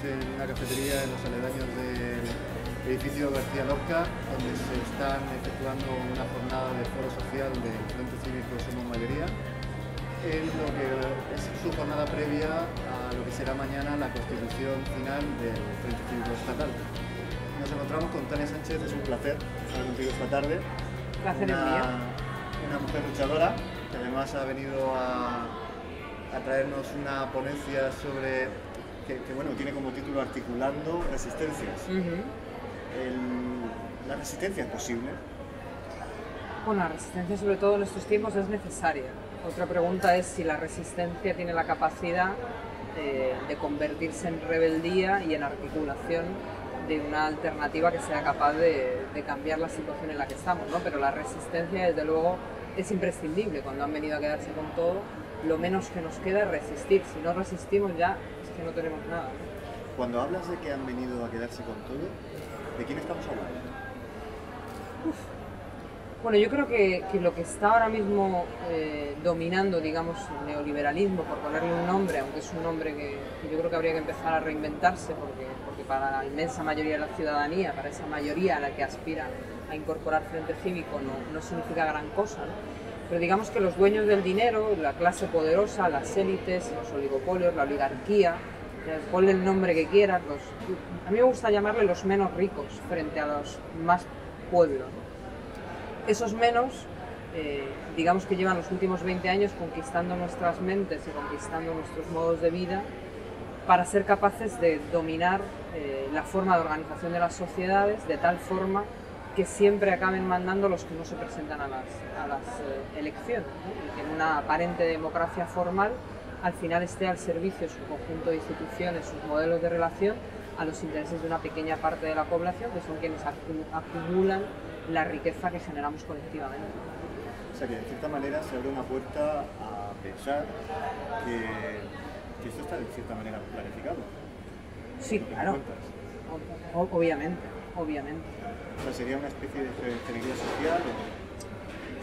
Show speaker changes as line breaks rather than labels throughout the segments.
en una cafetería en los aledaños del edificio García Lorca, donde se están efectuando una jornada de foro social del Frente Cívico Somos Mayoría, en lo que es su jornada previa a lo que será mañana la constitución final del Frente Cívico Estatal. Nos encontramos con Tania Sánchez, es un placer estar contigo esta tarde.
Placer es mío.
Una mujer luchadora que además ha venido a traernos una ponencia sobre, que bueno, tiene como título Articulando Resistencias. ¿La resistencia es posible?
Bueno, la resistencia sobre todo en estos tiempos es necesaria. Otra pregunta es si la resistencia tiene la capacidad de convertirse en rebeldía y en articulación de una alternativa que sea capaz de cambiar la situación en la que estamos, ¿no? Pero la resistencia, desde luego, es imprescindible. Cuando han venido a quedarse con todo, lo menos que nos queda es resistir. Si no resistimos ya es que no tenemos nada, ¿no?
Cuando hablas de que han venido a quedarse con todo, ¿de quién estamos hablando?
Bueno, yo creo que lo que está ahora mismo dominando, digamos, el neoliberalismo, por ponerle un nombre, aunque es un nombre que yo creo que habría que empezar a reinventarse, porque para la inmensa mayoría de la ciudadanía, para esa mayoría a la que aspira a incorporar Frente Cívico, no significa gran cosa, ¿no? Pero digamos que los dueños del dinero, la clase poderosa, las élites, los oligopolios, la oligarquía, ponle el nombre que quieras, a mí me gusta llamarle los menos ricos frente a los más pueblos, ¿no? Esos menos, digamos que llevan los últimos 20 años conquistando nuestras mentes y conquistando nuestros modos de vida para ser capaces de dominar la forma de organización de las sociedades de tal forma que siempre acaben mandando los que no se presentan a las elecciones, ¿no? Y que en una aparente democracia formal al final esté al servicio su conjunto de instituciones, sus modelos de relación, a los intereses de una pequeña parte de la población, que son quienes acumulan la riqueza que generamos colectivamente.
O sea que de cierta manera se abre una puerta a pensar que esto está de cierta manera planificado.
Sí, claro. Obviamente.
O sea, ¿sería una especie de ingeniería social?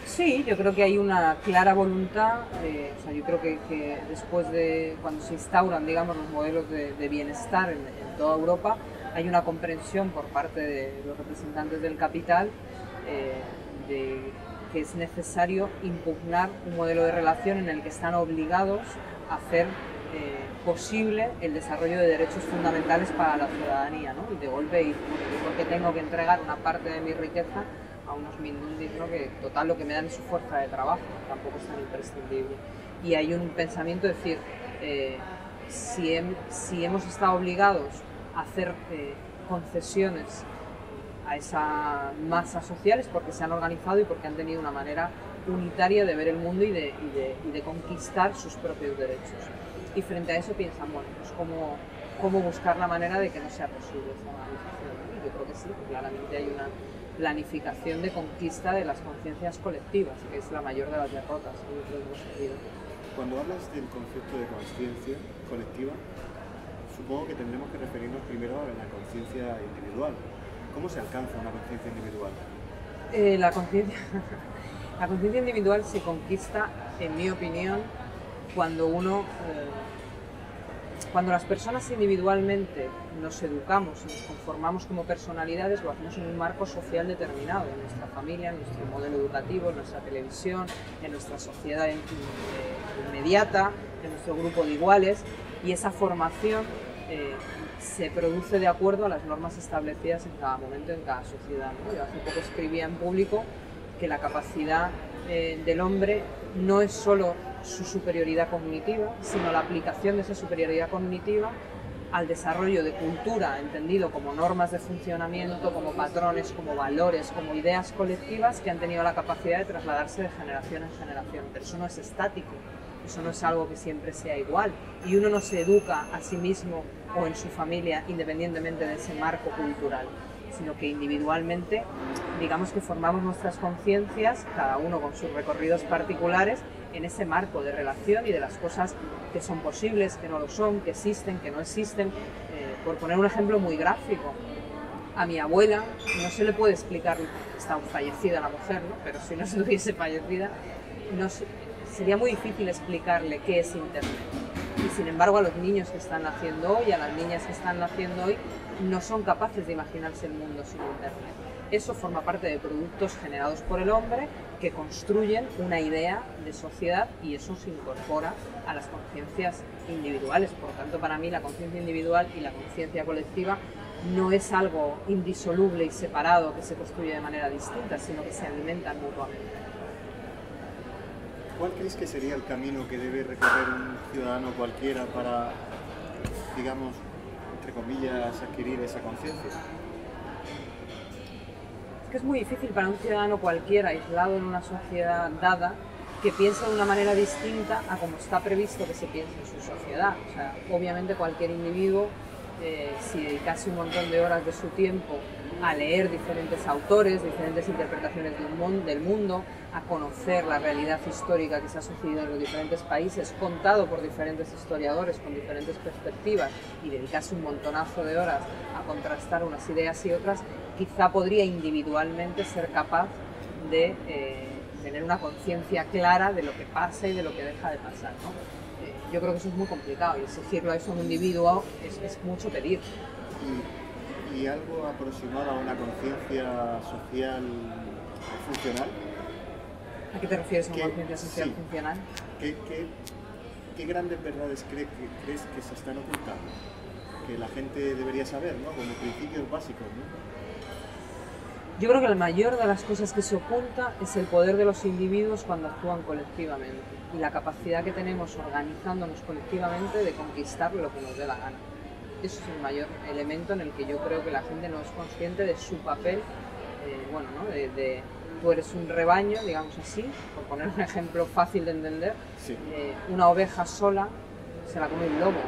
Sí, yo creo que hay una clara voluntad, o sea, yo creo que después de cuando se instauran, digamos, los modelos de bienestar en toda Europa, hay una comprensión por parte de los representantes del capital de que es necesario impugnar un modelo de relación en el que están obligados a hacer posible el desarrollo de derechos fundamentales para la ciudadanía, ¿no? Y de golpe, porque tengo que entregar una parte de mi riqueza a unos mindundis, ¿no? Que total lo que me dan es su fuerza de trabajo, tampoco es tan imprescindible. Y hay un pensamiento, es decir, si hemos estado obligados a hacer concesiones a esa masa sociales porque se han organizado y porque han tenido una manera unitaria de ver el mundo y de conquistar sus propios derechos. Y frente a eso piensan, bueno, pues cómo buscar la manera de que no sea posible esa organización. Y yo creo que sí, que claramente hay una planificación de conquista de las conciencias colectivas, que es la mayor de las derrotas que yo creo que hemos tenido.
Cuando hablas del concepto de conciencia colectiva, supongo que tendremos que referirnos primero a la conciencia individual. ¿Cómo se alcanza una conciencia individual?
La conciencia individual se conquista, en mi opinión, cuando las personas individualmente nos educamos y nos conformamos como personalidades, lo hacemos en un marco social determinado, en nuestra familia, en nuestro modelo educativo, en nuestra televisión, en nuestra sociedad inmediata, en nuestro grupo de iguales, y esa formación se produce de acuerdo a las normas establecidas en cada momento, en cada sociedad, ¿no? Yo hace poco escribía en público que la capacidad del hombre no es solo su superioridad cognitiva, sino la aplicación de esa superioridad cognitiva al desarrollo de cultura, entendido como normas de funcionamiento, como patrones, como valores, como ideas colectivas que han tenido la capacidad de trasladarse de generación en generación. Pero eso no es estático, eso no es algo que siempre sea igual. Y uno no se educa a sí mismo o en su familia independientemente de ese marco cultural, sino que individualmente, digamos que formamos nuestras conciencias, cada uno con sus recorridos particulares, en ese marco de relación y de las cosas que son posibles, que no lo son, que existen, que no existen. Por poner un ejemplo muy gráfico, a mi abuela no se le puede explicar, está fallecida la mujer, ¿no? Pero si no estuviese fallecida, sería muy difícil explicarle qué es Internet. Y sin embargo a los niños que están naciendo hoy, a las niñas que están naciendo hoy, no son capaces de imaginarse el mundo sin Internet. Eso forma parte de productos generados por el hombre que construyen una idea de sociedad y eso se incorpora a las conciencias individuales. Por lo tanto, para mí la conciencia individual y la conciencia colectiva no es algo indisoluble y separado que se construye de manera distinta, sino que se alimentan mutuamente.
¿Cuál crees que sería el camino que debe recorrer un ciudadano cualquiera para, digamos, entre comillas, adquirir esa conciencia?
Es que es muy difícil para un ciudadano cualquiera, aislado en una sociedad dada, que piense de una manera distinta a como está previsto que se piense en su sociedad. O sea, obviamente cualquier individuo, si dedicase un montón de horas de su tiempo a leer diferentes autores, diferentes interpretaciones del mundo, a conocer la realidad histórica que se ha sucedido en los diferentes países, contado por diferentes historiadores con diferentes perspectivas, y dedicase un montonazo de horas a contrastar unas ideas y otras, quizá podría individualmente ser capaz de tener una conciencia clara de lo que pasa y de lo que deja de pasar, ¿no? Yo creo que eso es muy complicado y exigirlo a eso a un individuo es mucho pedir.
¿Y algo aproximado a una conciencia social funcional?
¿A qué te refieres con conciencia social funcional?
¿Qué grandes verdades crees que se están ocultando? Que la gente debería saber, ¿no? Como principios básicos, ¿no?
Yo creo que la mayor de las cosas que se oculta es el poder de los individuos cuando actúan colectivamente y la capacidad que tenemos organizándonos colectivamente de conquistar lo que nos dé la gana. Eso es el mayor elemento en el que yo creo que la gente no es consciente de su papel, tú eres un rebaño, digamos así, por poner un ejemplo fácil de entender, sí. Una oveja sola se la come un lobo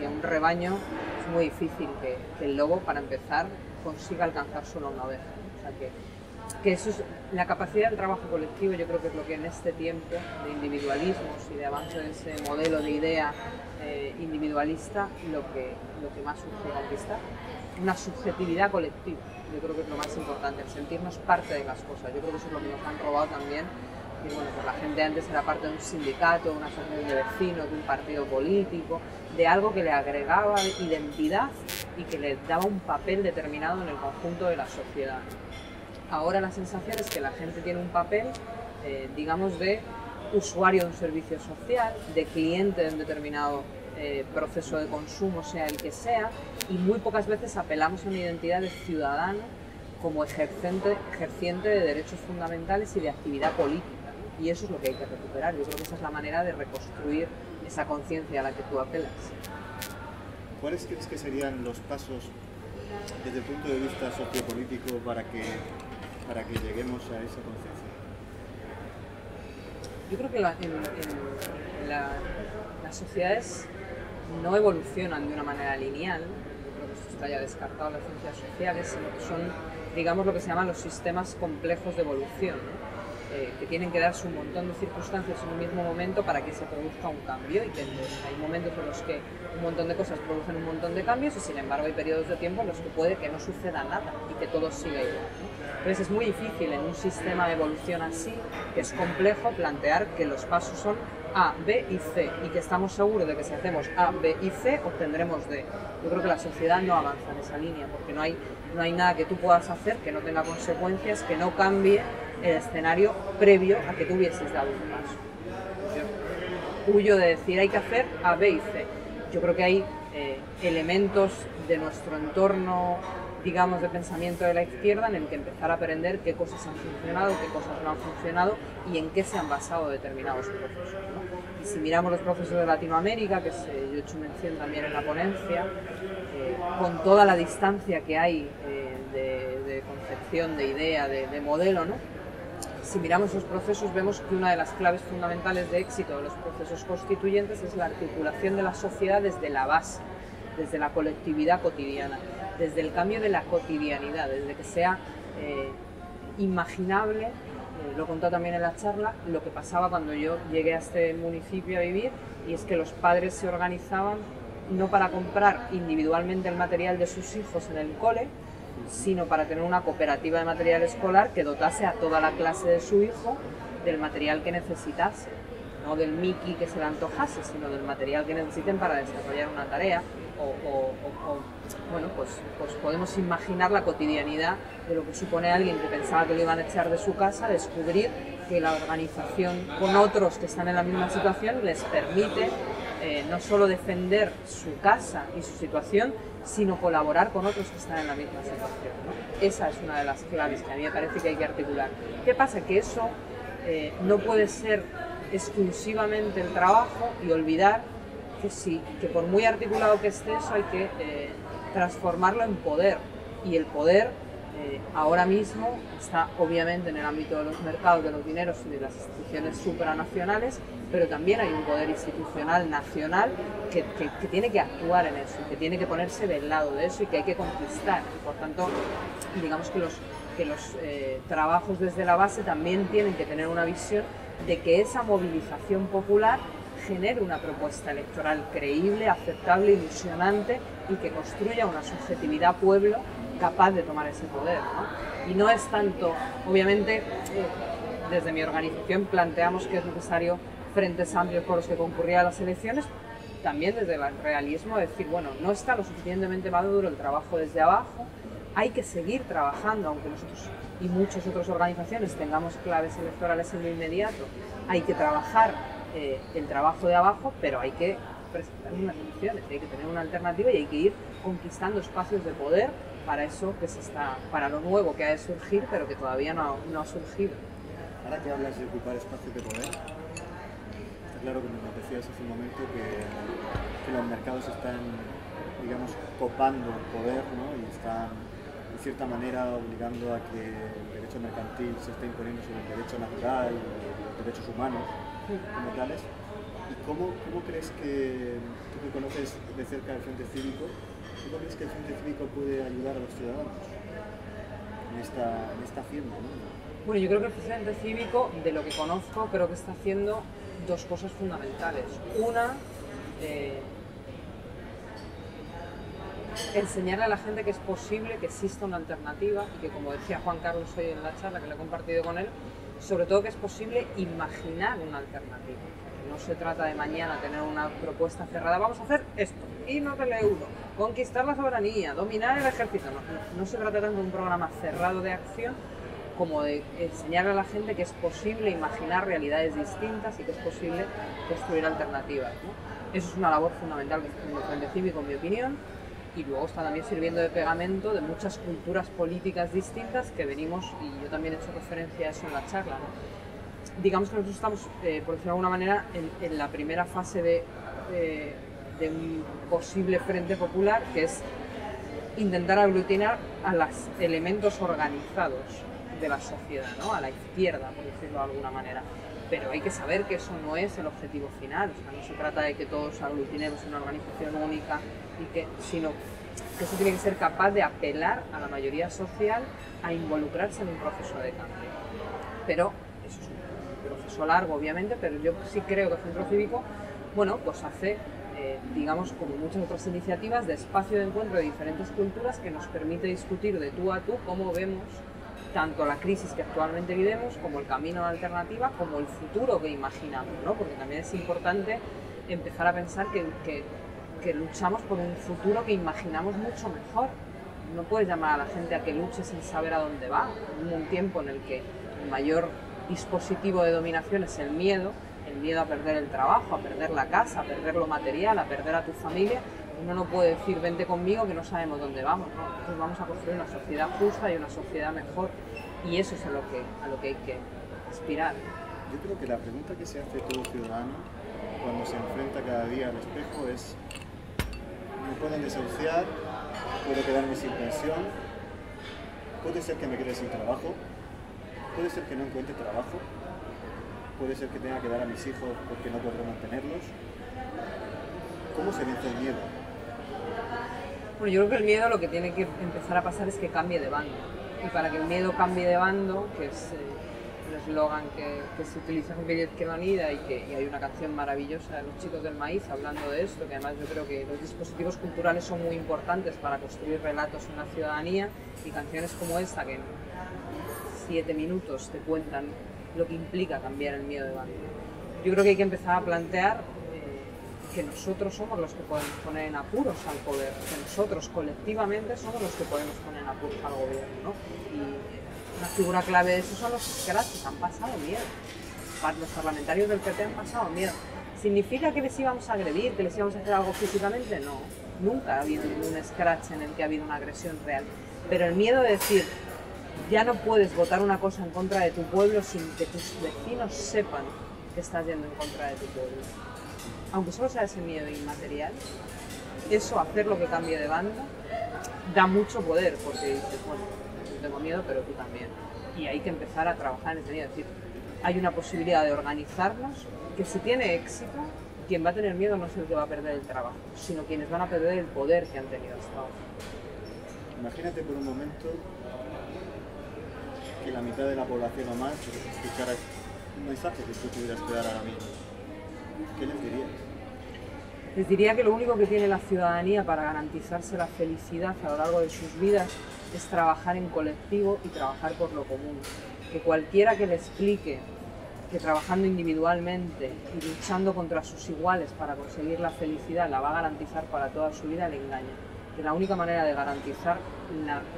y a un rebaño es muy difícil que el lobo, para empezar, consiga alcanzar solo una oveja, ¿no? O sea que eso es la capacidad del trabajo colectivo. Yo creo que es lo que en este tiempo de individualismos y de avance de ese modelo de idea individualista, lo que más surge conquistar, una subjetividad colectiva. Yo creo que es lo más importante, el sentirnos parte de las cosas. Yo creo que eso es lo que nos han robado también. Y bueno, pues la gente antes era parte de un sindicato, de una asociación de vecinos, de un partido político, de algo que le agregaba identidad y que le daba un papel determinado en el conjunto de la sociedad. Ahora la sensación es que la gente tiene un papel, digamos, de usuario de un servicio social, de cliente de un determinado proceso de consumo, sea el que sea, y muy pocas veces apelamos a una identidad de ciudadano como ejerciente de derechos fundamentales y de actividad política, ¿no? Y eso es lo que hay que recuperar. Yo creo que esa es la manera de reconstruir esa conciencia a la que tú apelas.
¿Cuáles crees que serían los pasos desde el punto de vista sociopolítico para que lleguemos a esa conciencia?
Yo creo que las sociedades no evolucionan de una manera lineal. Yo creo que esto está ya descartado en las ciencias sociales, sino que son, digamos, lo que se llaman los sistemas complejos de evolución, ¿no? Que tienen que darse un montón de circunstancias en un mismo momento para que se produzca un cambio, y que hay momentos en los que un montón de cosas producen un montón de cambios y sin embargo hay periodos de tiempo en los que puede que no suceda nada y que todo siga igual, ¿no? Entonces es muy difícil en un sistema de evolución así, que es complejo, plantear que los pasos son A, B y C y que estamos seguros de que si hacemos A, B y C obtendremos D. Yo creo que la sociedad no avanza en esa línea porque no hay nada que tú puedas hacer que no tenga consecuencias, que no cambie el escenario previo a que tú hubieses dado un paso. Yo huyo de decir hay que hacer A, B y C. Yo creo que hay elementos de nuestro entorno, digamos, de pensamiento de la izquierda en el que empezar a aprender qué cosas han funcionado, qué cosas no han funcionado y en qué se han basado determinados procesos, ¿no? Y si miramos los procesos de Latinoamérica, que yo he hecho mención también en la ponencia, con toda la distancia que hay de concepción, de idea, de modelo, ¿no? Si miramos los procesos vemos que una de las claves fundamentales de éxito de los procesos constituyentes es la articulación de la sociedad desde la base, desde la colectividad cotidiana, desde el cambio de la cotidianidad, desde que sea imaginable, lo he contado también en la charla, lo que pasaba cuando yo llegué a este municipio a vivir, y es que los padres se organizaban no para comprar individualmente el material de sus hijos en el cole, sino para tener una cooperativa de material escolar que dotase a toda la clase de su hijo del material que necesitase. no del Mickey que se le antojase, sino del material que necesiten para desarrollar una tarea, bueno, pues podemos imaginar la cotidianidad de lo que supone alguien que pensaba que lo iban a echar de su casa, descubrir que la organización con otros que están en la misma situación les permite no solo defender su casa y su situación, sino colaborar con otros que están en la misma situación, ¿no? Esa es una de las claves que a mí me parece que hay que articular. ¿Qué pasa? Que eso no puede ser exclusivamente el trabajo y olvidar que por muy articulado que esté eso hay que transformarlo en poder, y el poder ahora mismo está obviamente en el ámbito de los mercados, de los dineros y de las instituciones supranacionales, pero también hay un poder institucional nacional que tiene que actuar en eso, que tiene que ponerse del lado de eso y que hay que conquistar. Y por tanto, digamos que los trabajos desde la base también tienen que tener una visión de que esa movilización popular genere una propuesta electoral creíble, aceptable, ilusionante y que construya una subjetividad pueblo capaz de tomar ese poder, ¿no? Y no es tanto, obviamente, desde mi organización planteamos que es necesario frentes amplios por los que concurrir a las elecciones, también desde el realismo, decir, bueno, no está lo suficientemente maduro el trabajo desde abajo, hay que seguir trabajando, aunque nosotros y muchas otras organizaciones tengamos claves electorales en lo inmediato, hay que trabajar el trabajo de abajo, pero hay que presentar unas soluciones, hay que tener una alternativa y hay que ir conquistando espacios de poder para eso para lo nuevo que ha de surgir, pero que todavía no ha surgido.
Ahora que hablas de ocupar espacios de poder, está claro que nos decías hace un momento que los mercados están, digamos, copando el poder, ¿no? Y están, de cierta manera, obligando a que el derecho mercantil se esté imponiendo sobre el derecho natural y los derechos humanos como tales. ¿Y cómo crees que, tú que conoces de cerca el Frente Cívico, cómo crees que el Frente Cívico puede ayudar a los ciudadanos en esta hacienda, ¿no?
Bueno, yo creo que el Frente Cívico, de lo que conozco, creo que está haciendo dos cosas fundamentales. Una, enseñarle a la gente que es posible que exista una alternativa y que, como decía Juan Carlos hoy en la charla que le he compartido con él, sobre todo que es posible imaginar una alternativa. No se trata de mañana tener una propuesta cerrada, vamos a hacer esto, irnos del euro, conquistar la soberanía, dominar el ejército. No se trata tanto de un programa cerrado de acción como de enseñarle a la gente que es posible imaginar realidades distintas y que es posible construir alternativas, ¿no? Eso es una labor fundamental que está haciendo el Frente Cívico, en mi opinión, y luego está también sirviendo de pegamento de muchas culturas políticas distintas que venimos, y yo también he hecho referencia a eso en la charla, ¿no? Digamos que nosotros estamos, por decirlo de alguna manera, en la primera fase de un posible frente popular, que es intentar aglutinar a los elementos organizados de la sociedad, ¿no? A la izquierda, por decirlo de alguna manera. Pero hay que saber que eso no es el objetivo final, o sea, no se trata de que todos aglutinemos en una organización única, sino que eso tiene que ser capaz de apelar a la mayoría social a involucrarse en un proceso de cambio. Pero eso es un proceso largo, obviamente, pero yo sí creo que el Centro Cívico, bueno, pues hace, digamos, como muchas otras iniciativas, de espacio de encuentro de diferentes culturas que nos permite discutir de tú a tú cómo vemos tanto la crisis que actualmente vivimos, como el camino a la alternativa, como el futuro que imaginamos, ¿no? Porque también es importante empezar a pensar que luchamos por un futuro que imaginamos mucho mejor. No puedes llamar a la gente a que luche sin saber a dónde va. En un tiempo en el que el mayor dispositivo de dominación es el miedo a perder el trabajo, a perder la casa, a perder lo material, a perder a tu familia. Uno no puede decir, vente conmigo, que no sabemos dónde vamos, ¿no? Nosotros vamos a construir una sociedad justa y una sociedad mejor, y eso es a lo que hay que aspirar.
Yo creo que la pregunta que se hace todo ciudadano cuando se enfrenta cada día al espejo es: me pueden desahuciar, puedo quedarme sin pensión, puede ser que me quede sin trabajo, puede ser que no encuentre trabajo, puede ser que tenga que dar a mis hijos porque no podré mantenerlos. ¿Cómo se vence el miedo?
Bueno, yo creo que el miedo, lo que tiene que empezar a pasar es que cambie de bando. Y para que el miedo cambie de bando, que es el eslogan que se utiliza en Izquierda Unida, y hay una canción maravillosa de los Chicos del Maíz hablando de esto, que además yo creo que los dispositivos culturales son muy importantes para construir relatos en la ciudadanía, y canciones como esta, que en 7 minutos te cuentan lo que implica cambiar el miedo de bando. yo creo que hay que empezar a plantear que nosotros somos los que podemos poner en apuros al poder, que nosotros colectivamente somos los que podemos poner en apuros al gobierno, ¿no? Y una figura clave de eso son los scratches, han pasado miedo. Los parlamentarios del PP han pasado miedo. ¿Significa que les íbamos a agredir, que les íbamos a hacer algo físicamente? No, nunca ha habido ningún scratch en el que ha habido una agresión real. Pero el miedo de decir, ya no puedes votar una cosa en contra de tu pueblo sin que tus vecinos sepan que estás yendo en contra de tu pueblo. Aunque solo sea ese miedo inmaterial, eso, hacer lo que cambie de banda, da mucho poder, porque dices, bueno, yo tengo miedo, pero tú también. Y hay que empezar a trabajar en ese miedo. Es decir, hay una posibilidad de organizarnos que si tiene éxito, quien va a tener miedo no es el que va a perder el trabajo, sino quienes van a perder el poder que han tenido hasta ahora.
Imagínate por un momento que la mitad de la población o más escuchara un mensaje que tú tuvieras que dar ahora mismo. ¿Qué les dirías?
Les diría que lo único que tiene la ciudadanía para garantizarse la felicidad a lo largo de sus vidas es trabajar en colectivo y trabajar por lo común. Que cualquiera que le explique que trabajando individualmente y luchando contra sus iguales para conseguir la felicidad la va a garantizar para toda su vida, le engaña. Que la única manera de garantizar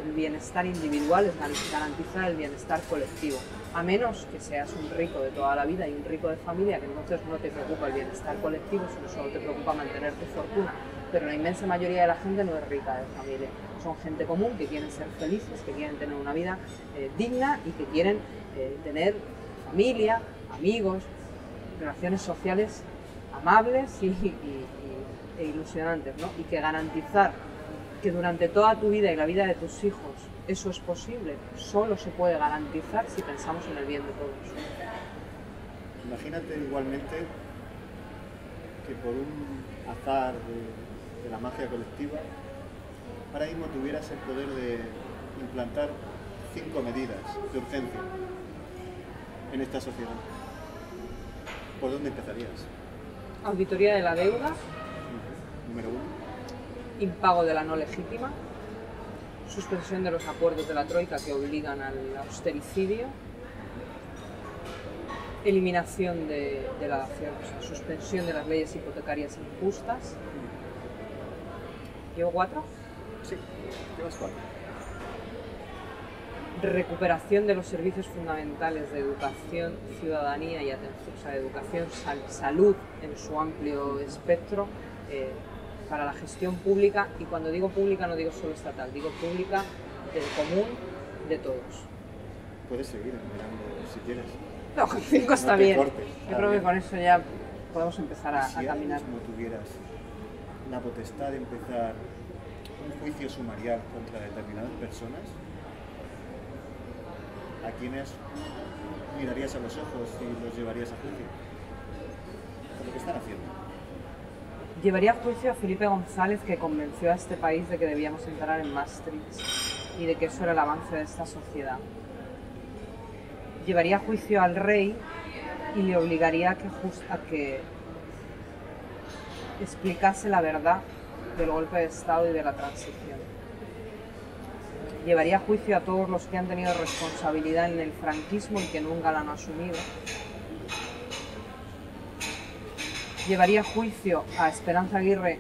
el bienestar individual es garantizar el bienestar colectivo. A menos que seas un rico de toda la vida y un rico de familia, que entonces no te preocupa el bienestar colectivo, sino solo te preocupa mantener tu fortuna. Pero la inmensa mayoría de la gente no es rica de familia. Son gente común que quieren ser felices, que quieren tener una vida digna y que quieren tener familia, amigos, relaciones sociales amables e ilusionantes, ¿no? Y que garantizar que durante toda tu vida y la vida de tus hijos eso es posible, solo se puede garantizar si pensamos en el bien de todos.
Imagínate igualmente que por un azar de la magia colectiva, ahora mismo tuvieras el poder de implantar 5 medidas de urgencia en esta sociedad. ¿Por dónde empezarías?
Auditoría de la deuda.
Número 1.
Impago de la no legítima. Suspensión de los acuerdos de la Troika que obligan al austericidio. Eliminación de la dación, o sea, suspensión de las leyes hipotecarias injustas. ¿Llevo 4?
Sí, llevas 4.
Recuperación de los servicios fundamentales de educación, ciudadanía y atención, o sea, educación, salud en su amplio espectro, para la gestión pública, y cuando digo pública no digo solo estatal, digo pública del común de todos.
Puedes seguir mirando si quieres.
No, con 5 está
no te
bien.
cortes,
Yo creo que con eso ya podemos empezar a
si
caminar.
Si ahora mismo tuvieras la potestad de empezar un juicio sumarial contra determinadas personas, ¿a quiénes mirarías a los ojos y los llevarías a juicio? Por lo que están haciendo.
Llevaría a juicio a Felipe González, que convenció a este país de que debíamos entrar en Maastricht y de que eso era el avance de esta sociedad. Llevaría a juicio al rey y le obligaría a que explicase la verdad del golpe de Estado y de la transición. Llevaría a juicio a todos los que han tenido responsabilidad en el franquismo y que nunca la han asumido. Llevaría a juicio a Esperanza Aguirre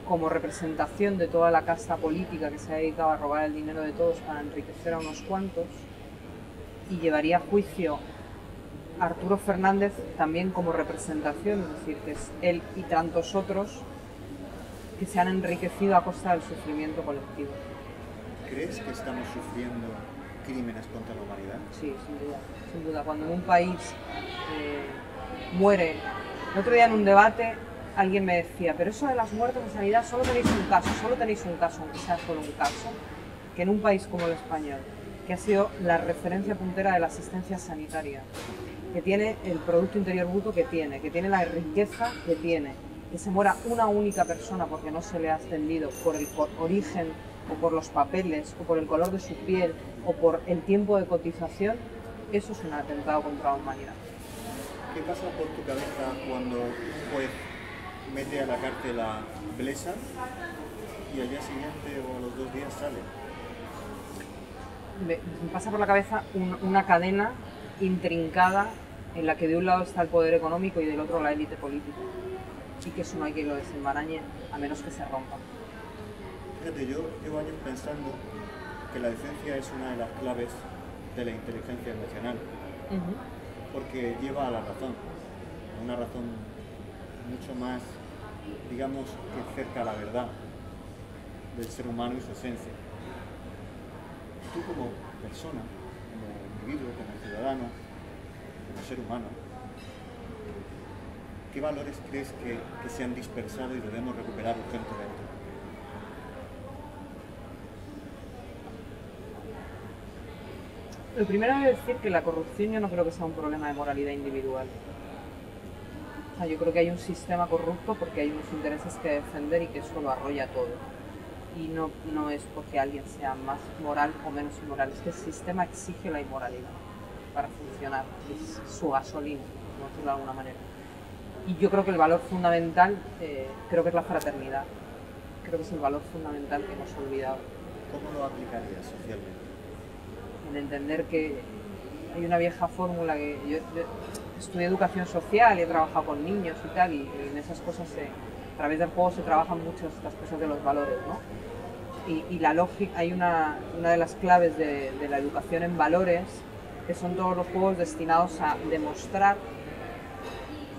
como representación de toda la casta política que se ha dedicado a robar el dinero de todos para enriquecer a unos cuantos. Y llevaría a juicio a Arturo Fernández también como representación, es decir, que es él y tantos otros que se han enriquecido a costa del sufrimiento colectivo.
¿Crees que estamos sufriendo crímenes contra la humanidad?
Sí, sin duda, sin duda. Cuando en un país muere... El otro día en un debate alguien me decía, pero eso de las muertes en sanidad solo tenéis un caso, aunque sea solo un caso, que en un país como el español, que ha sido la referencia puntera de la asistencia sanitaria, que tiene el Producto Interior Bruto que tiene la riqueza que tiene, que se muera una única persona porque no se le ha atendido por el origen o por los papeles o por el color de su piel o por el tiempo de cotización, eso es un atentado contra la humanidad.
¿Qué pasa por tu cabeza cuando un juez mete a la cárcel a Blesa y al día siguiente o a los 2 días sale?
Me pasa por la cabeza una cadena intrincada en la que de un lado está el poder económico y del otro la élite política, y que eso no hay que lo desenmarañe a menos que se rompa.
Fíjate, yo llevo años pensando que la decencia es una de las claves de la inteligencia emocional, porque lleva a la razón, a una razón mucho más, digamos, que cerca a la verdad del ser humano y su esencia. Tú como persona, como individuo, como ciudadano, como ser humano, ¿qué valores crees que se han dispersado y debemos recuperar urgentemente?
Lo primero es decir que la corrupción yo no creo que sea un problema de moralidad individual. O sea, yo creo que hay un sistema corrupto porque hay unos intereses que defender y que eso lo arrolla todo. Y no es porque alguien sea más moral o menos inmoral, es que el sistema exige la inmoralidad para funcionar, es su gasolina, por decirlo de alguna manera. Y yo creo que el valor fundamental, creo que es la fraternidad. Creo que es el valor fundamental que hemos olvidado.
¿Cómo lo aplicarías socialmente?
En entender que hay una vieja fórmula que yo estudié educación social y he trabajado con niños y tal, y en esas cosas a través del juego se trabajan mucho estas cosas de los valores, ¿no? Y la lógica, hay una de las claves de la educación en valores, que son todos los juegos destinados a demostrar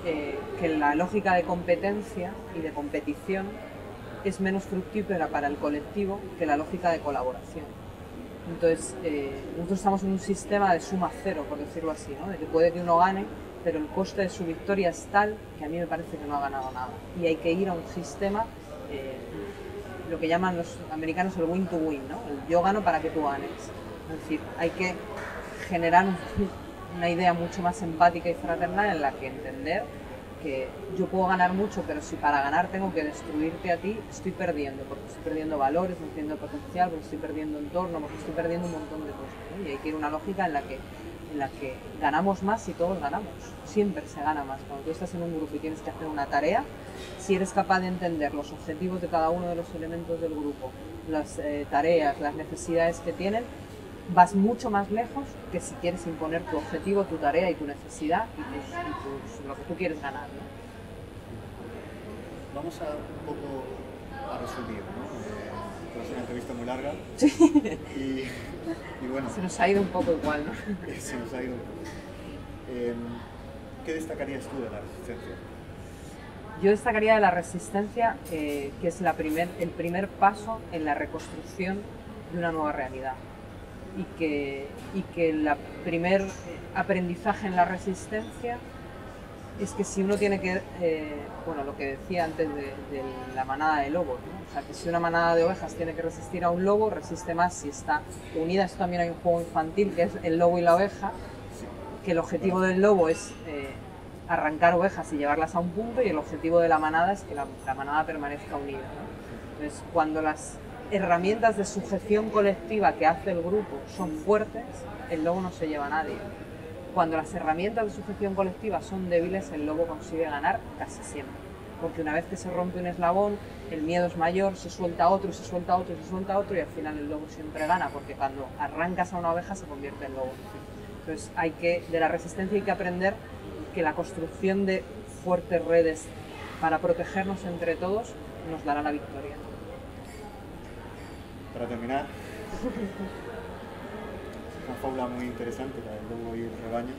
que la lógica de competencia y de competición es menos fructífera para el colectivo que la lógica de colaboración. Entonces, nosotros estamos en un sistema de suma cero, por decirlo así, ¿no? De que puede que uno gane, pero el coste de su victoria es tal que a mí me parece que no ha ganado nada. Y hay que ir a un sistema, lo que llaman los americanos el win to win, ¿no? El yo gano para que tú ganes. Es decir, hay que generar una idea mucho más empática y fraternal en la que entender que yo puedo ganar mucho, pero si para ganar tengo que destruirte a ti, estoy perdiendo, porque estoy perdiendo valores, estoy perdiendo potencial, porque estoy perdiendo entorno, porque estoy perdiendo un montón de cosas, ¿no? Y hay que ir a una lógica en la que ganamos más si todos ganamos, siempre se gana más. Cuando tú estás en un grupo y tienes que hacer una tarea, si eres capaz de entender los objetivos de cada uno de los elementos del grupo, las tareas, las necesidades que tienen, vas mucho más lejos que si quieres imponer tu objetivo, tu tarea y tu necesidad y lo que tú quieres ganar, ¿no?
Vamos a un poco a resumir, ¿no? Es una entrevista muy larga.
Sí.
Y bueno.
Se nos ha ido un poco igual, ¿no?
Se nos ha ido un poco. ¿Qué destacarías tú de la resistencia?
Yo destacaría de la resistencia que es el primer paso en la reconstrucción de una nueva realidad. Y que el primer aprendizaje en la resistencia es que si uno tiene que, bueno, lo que decía antes de la manada de lobos, ¿no? O sea, que si una manada de ovejas tiene que resistir a un lobo, resiste más si está unida. Esto también hay un juego infantil que es el lobo y la oveja, que el objetivo del lobo es arrancar ovejas y llevarlas a un punto, y el objetivo de la manada es que la manada permanezca unida, ¿no? Entonces, cuando las herramientas de sujeción colectiva que hace el grupo son fuertes, el lobo no se lleva a nadie. Cuando las herramientas de sujeción colectiva son débiles, el lobo consigue ganar casi siempre. Porque una vez que se rompe un eslabón, el miedo es mayor, se suelta otro, y se suelta otro, y se suelta otro, y al final el lobo siempre gana, porque cuando arrancas a una oveja se convierte en lobo. Entonces de la resistencia hay que aprender que la construcción de fuertes redes para protegernos entre todos nos dará la victoria.
Para terminar, una fábula muy interesante, la del lobo y el rebaño.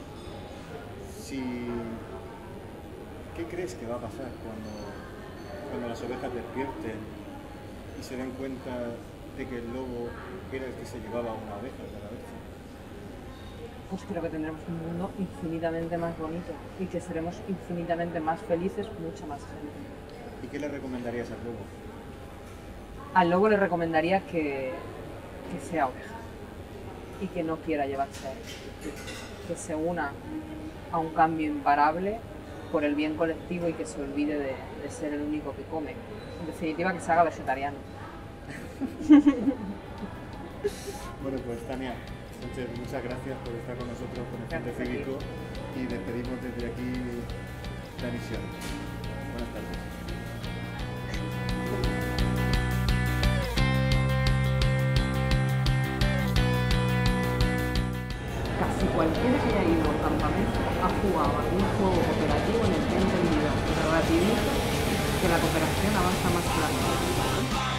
¿Qué crees que va a pasar cuando las ovejas despierten y se den cuenta de que el lobo era el que se llevaba una oveja cada vez?
Pues creo que tendremos un mundo infinitamente más bonito y que seremos infinitamente más felices, mucha más gente.
¿Y qué le recomendarías al lobo?
Al lobo le recomendaría que sea oveja y que no quiera llevarse a él, que se una a un cambio imparable por el bien colectivo y que se olvide de ser el único que come. En definitiva, que se haga vegetariano.
Bueno, pues Tania, muchas gracias por estar con nosotros con el Frente Cívico y despedimos desde aquí la misión. Buenas tardes.
casi cualquiera que haya ido al campamento ha jugado algún juego cooperativo en el que ha entendido rapidito que la cooperación avanza más rápido.